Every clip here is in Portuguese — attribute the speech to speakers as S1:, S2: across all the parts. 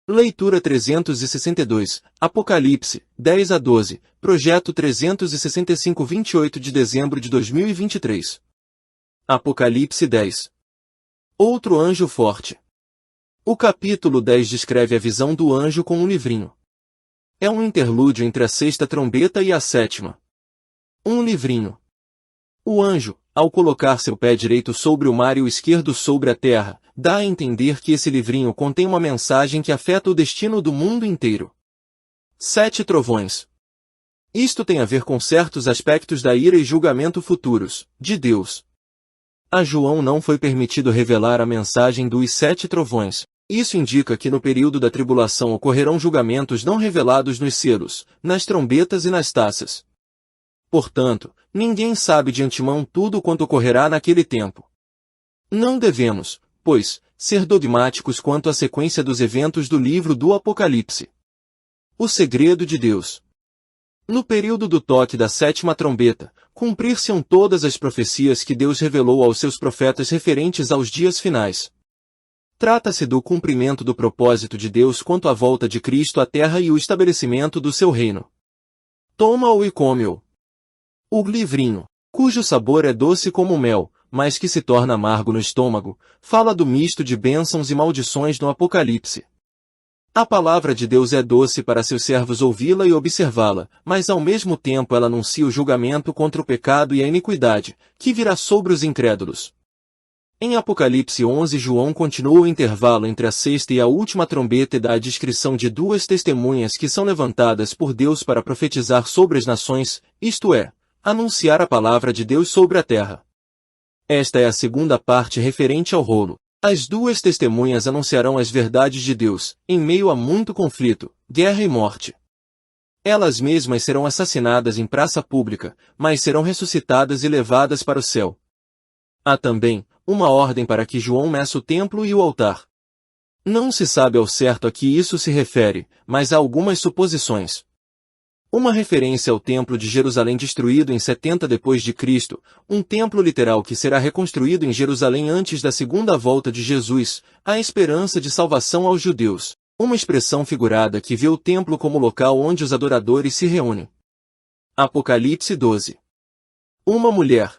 S1: Leitura 362, Apocalipse, 10 a 12, Projeto 365 28 de dezembro de 2023. Apocalipse 10. Outro anjo forte. O capítulo 10 descreve a visão do anjo com um livrinho. É um interlúdio entre a sexta trombeta e a sétima. Um livrinho. O anjo, ao colocar seu pé direito sobre o mar e o esquerdo sobre a terra, dá a entender que esse livrinho contém uma mensagem que afeta o destino do mundo inteiro. 7 trovões. Isto tem a ver com certos aspectos da ira e julgamento futuros, de Deus. A João não foi permitido revelar a mensagem dos 7 trovões. Isso indica que no período da tribulação ocorrerão julgamentos não revelados nos selos, nas trombetas e nas taças. Portanto, ninguém sabe de antemão tudo quanto ocorrerá naquele tempo. Não devemos, pois, ser dogmáticos quanto à sequência dos eventos do livro do Apocalipse. O segredo de Deus. No período do toque da sétima trombeta, cumprir-se-ão todas as profecias que Deus revelou aos seus profetas referentes aos dias finais. Trata-se do cumprimento do propósito de Deus quanto à volta de Cristo à terra e o estabelecimento do seu reino. Toma-o e come-o. O livrinho, cujo sabor é doce como mel, mas que se torna amargo no estômago, fala do misto de bênçãos e maldições no Apocalipse. A palavra de Deus é doce para seus servos ouvi-la e observá-la, mas ao mesmo tempo ela anuncia o julgamento contra o pecado e a iniquidade, que virá sobre os incrédulos. Em Apocalipse 11 João continua o intervalo entre a sexta e a última trombeta e dá a descrição de 2 testemunhas que são levantadas por Deus para profetizar sobre as nações, isto é, anunciar a palavra de Deus sobre a terra. Esta é a segunda parte referente ao rolo. As 2 testemunhas anunciarão as verdades de Deus, em meio a muito conflito, guerra e morte. Elas mesmas serão assassinadas em praça pública, mas serão ressuscitadas e levadas para o céu. Há também uma ordem para que João meça o templo e o altar. Não se sabe ao certo a que isso se refere, mas há algumas suposições. Uma referência ao templo de Jerusalém destruído em 70 d.C., um templo literal que será reconstruído em Jerusalém antes da segunda volta de Jesus, a esperança de salvação aos judeus, uma expressão figurada que vê o templo como local onde os adoradores se reúnem. Apocalipse 12. Uma mulher.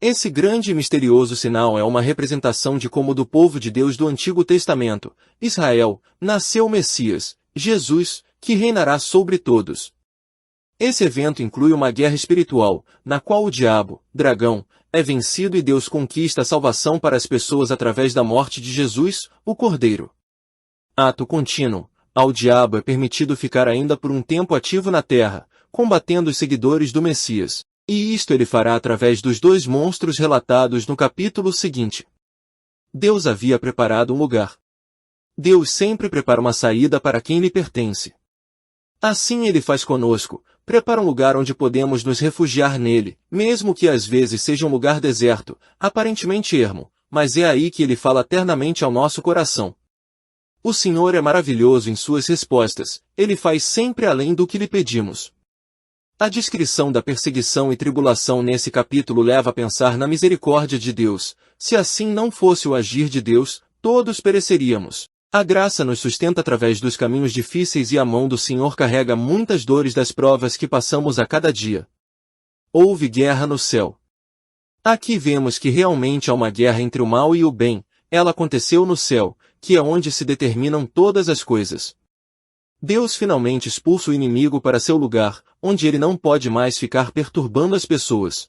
S1: Esse grande e misterioso sinal é uma representação de como do povo de Deus do Antigo Testamento, Israel, nasceu o Messias, Jesus, que reinará sobre todos. Esse evento inclui uma guerra espiritual, na qual o diabo, dragão, é vencido e Deus conquista a salvação para as pessoas através da morte de Jesus, o Cordeiro. Ato contínuo, ao diabo é permitido ficar ainda por um tempo ativo na terra, combatendo os seguidores do Messias, e isto ele fará através dos 2 monstros relatados no capítulo seguinte. Deus havia preparado um lugar. Deus sempre prepara uma saída para quem lhe pertence. Assim ele faz conosco, prepara um lugar onde podemos nos refugiar nele, mesmo que às vezes seja um lugar deserto, aparentemente ermo, mas é aí que ele fala eternamente ao nosso coração. O Senhor é maravilhoso em suas respostas, ele faz sempre além do que lhe pedimos. A descrição da perseguição e tribulação nesse capítulo leva a pensar na misericórdia de Deus. Se assim não fosse o agir de Deus, todos pereceríamos. A graça nos sustenta através dos caminhos difíceis e a mão do Senhor carrega muitas dores das provas que passamos a cada dia. Houve guerra no céu. Aqui vemos que realmente há uma guerra entre o mal e o bem. Ela aconteceu no céu, que é onde se determinam todas as coisas. Deus finalmente expulsa o inimigo para seu lugar, onde ele não pode mais ficar perturbando as pessoas.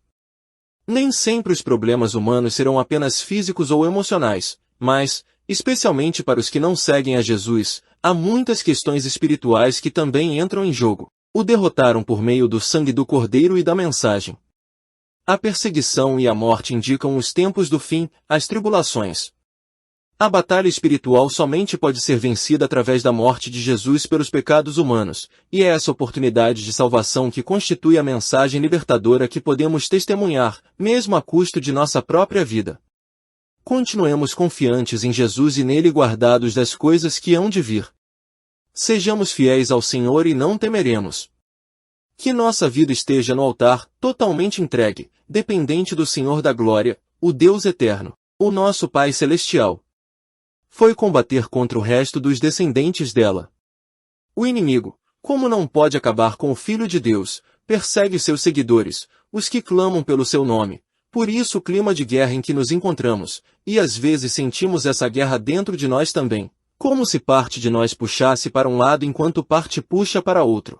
S1: Nem sempre os problemas humanos serão apenas físicos ou emocionais, mas, especialmente para os que não seguem a Jesus, há muitas questões espirituais que também entram em jogo. O derrotaram por meio do sangue do Cordeiro e da mensagem. A perseguição e a morte indicam os tempos do fim, as tribulações. A batalha espiritual somente pode ser vencida através da morte de Jesus pelos pecados humanos, e é essa oportunidade de salvação que constitui a mensagem libertadora que podemos testemunhar, mesmo a custo de nossa própria vida. Continuemos confiantes em Jesus e nele guardados das coisas que hão de vir. Sejamos fiéis ao Senhor e não temeremos. Que nossa vida esteja no altar, totalmente entregue, dependente do Senhor da glória, o Deus eterno, o nosso Pai celestial. foi combater contra o resto dos descendentes dela. O inimigo, como não pode acabar com o Filho de Deus, persegue seus seguidores, os que clamam pelo seu nome. Por isso o clima de guerra em que nos encontramos, e às vezes sentimos essa guerra dentro de nós também, como se parte de nós puxasse para um lado enquanto parte puxa para outro.